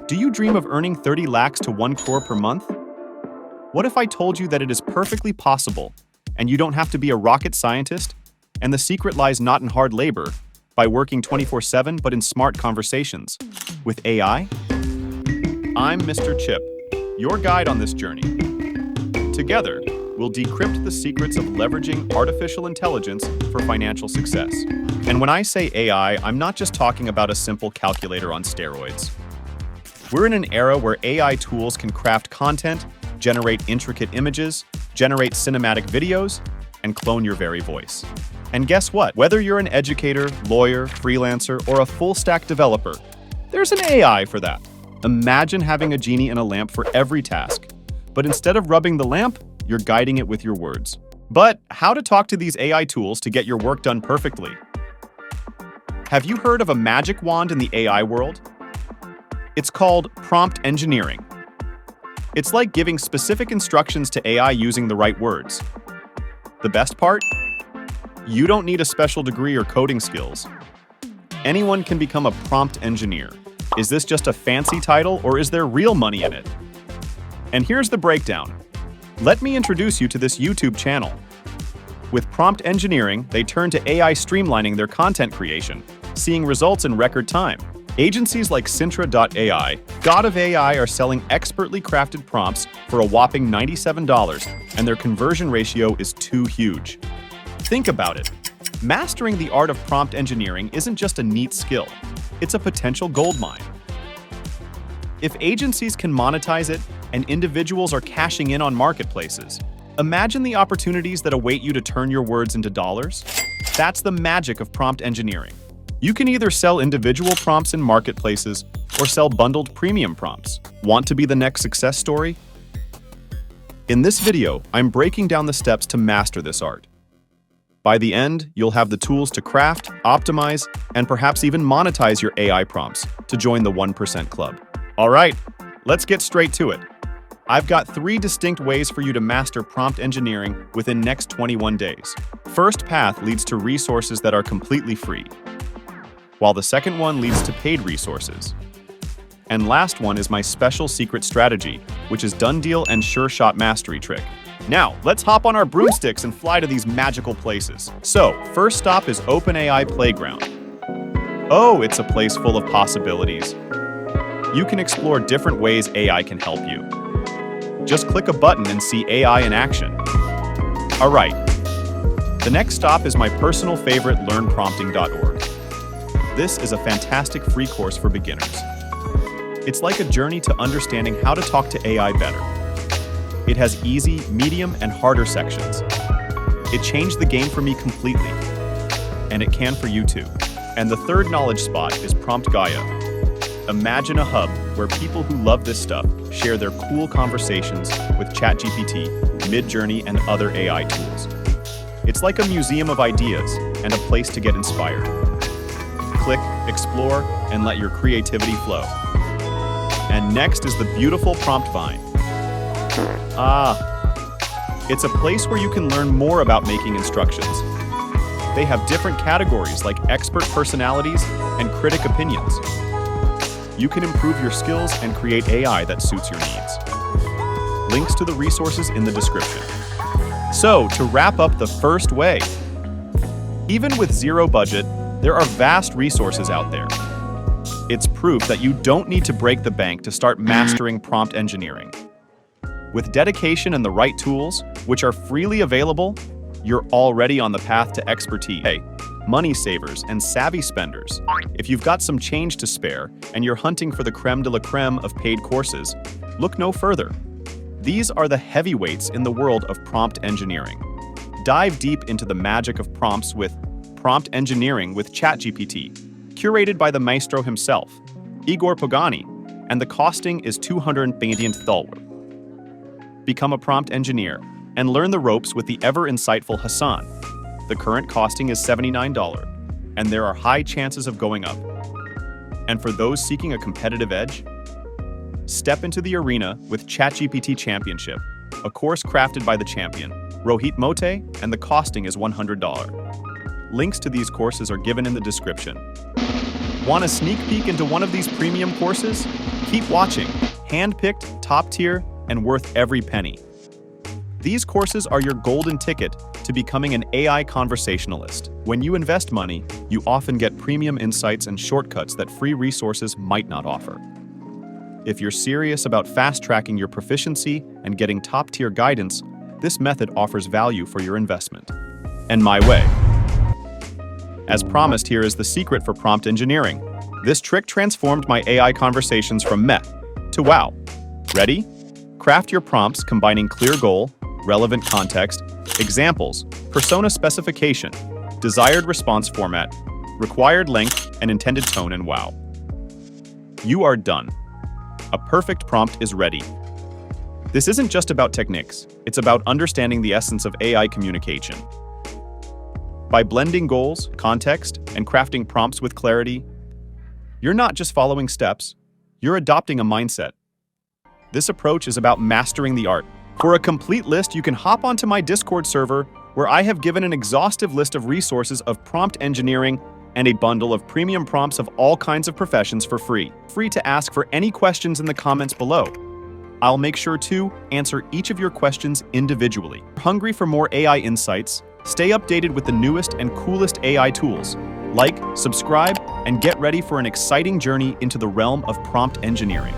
Do you dream of earning 30 lakhs to 1 crore per month? What if I told you that it is perfectly possible, and you don't have to be a rocket scientist, and the secret lies not in hard labor, by working 24/7 but in smart conversations? With AI? I'm Mr.Chip, your guide on this journey. Together, we'll decrypt the secrets of leveraging artificial intelligence for financial success. And when I say AI, I'm not just talking about a simple calculator on steroids. We're in an era where AI tools can craft content, generate intricate images, generate cinematic videos, and clone your very voice. And guess what? Whether you're an educator, lawyer, freelancer, or a full-stack developer, there's an AI for that. Imagine having a genie in a lamp for every task. But instead of rubbing the lamp, you're guiding it with your words. But how to talk to these AI tools to get your work done perfectly? Have you heard of a magic wand in the AI world? It's called prompt engineering. It's like giving specific instructions to AI using the right words. The best part? You don't need a special degree or coding skills. Anyone can become a prompt engineer. Is this just a fancy title, or is there real money in it? And here's the breakdown. Let me introduce you to this YouTube channel. With prompt engineering, they turn to AI streamlining their content creation, seeing results in record time. Agencies like Sintra.ai, God of AI are selling expertly crafted prompts for a whopping $97, and their conversion ratio is too huge. Think about it. Mastering the art of prompt engineering isn't just a neat skill, it's a potential goldmine. If agencies can monetize it and individuals are cashing in on marketplaces, imagine the opportunities that await you to turn your words into dollars. That's the magic of prompt engineering. You can either sell individual prompts in marketplaces or sell bundled premium prompts. Want to be the next success story? In this video, I'm breaking down the steps to master this art. By the end, you'll have the tools to craft, optimize, and perhaps even monetize your AI prompts to join the 1% club. All right, let's get straight to it. I've got 3 distinct ways for you to master prompt engineering within next 21 days. First path leads to resources that are completely free, while the second one leads to paid resources. And last one is my special secret strategy, which is done deal and sure shot mastery trick. Now, let's hop on our broomsticks and fly to these magical places. So, first stop is OpenAI Playground. Oh, it's a place full of possibilities. You can explore different ways AI can help you. Just click a button and see AI in action. All right, the next stop is my personal favorite, learnprompting.org. This is a fantastic free course for beginners. It's like a journey to understanding how to talk to AI better. It has easy, medium, and harder sections. It changed the game for me completely, and it can for you too. And the third knowledge spot is Prompt Gaia. Imagine a hub where people who love this stuff share their cool conversations with ChatGPT, Midjourney, and other AI tools. It's like a museum of ideas and a place to get inspired. Click, explore, and let your creativity flow. And next is the beautiful Prompt Vine. It's a place where you can learn more about making instructions. They have different categories like expert personalities and critic opinions. You can improve your skills and create AI that suits your needs. Links to the resources in the description. So, to wrap up the first way, even with zero budget, there are vast resources out there. It's proof that you don't need to break the bank to start mastering prompt engineering. With dedication and the right tools, which are freely available, you're already on the path to expertise. Hey, money savers and savvy spenders, if you've got some change to spare and you're hunting for the creme de la creme of paid courses, look no further. These are the heavyweights in the world of prompt engineering. Dive deep into the magic of prompts with Prompt Engineering with ChatGPT, curated by the maestro himself, Igor Pogani, and the costing is $220. Become a prompt engineer and learn the ropes with the ever-insightful Hassan. The current costing is $79, and there are high chances of going up. And for those seeking a competitive edge, step into the arena with ChatGPT Championship, a course crafted by the champion, Rohit Mote, and the costing is $100. Links to these courses are given in the description. Want a sneak peek into one of these premium courses? Keep watching. Hand-picked, top-tier, and worth every penny. These courses are your golden ticket to becoming an AI conversationalist. When you invest money, you often get premium insights and shortcuts that free resources might not offer. If you're serious about fast-tracking your proficiency and getting top-tier guidance, this method offers value for your investment. And my way. As promised, here is the secret for prompt engineering. This trick transformed my AI conversations from meh to wow. Ready? Craft your prompts combining clear goal, relevant context, examples, persona specification, desired response format, required length, and intended tone, and wow. You are done. A perfect prompt is ready. This isn't just about techniques, it's about understanding the essence of AI communication. By blending goals, context, and crafting prompts with clarity, you're not just following steps, you're adopting a mindset. This approach is about mastering the art. For a complete list, you can hop onto my Discord server, where I have given an exhaustive list of resources of prompt engineering and a bundle of premium prompts of all kinds of professions for free. Free to ask for any questions in the comments below. I'll make sure to answer each of your questions individually. Hungry for more AI insights? Stay updated with the newest and coolest AI tools. Like, subscribe, and get ready for an exciting journey into the realm of prompt engineering.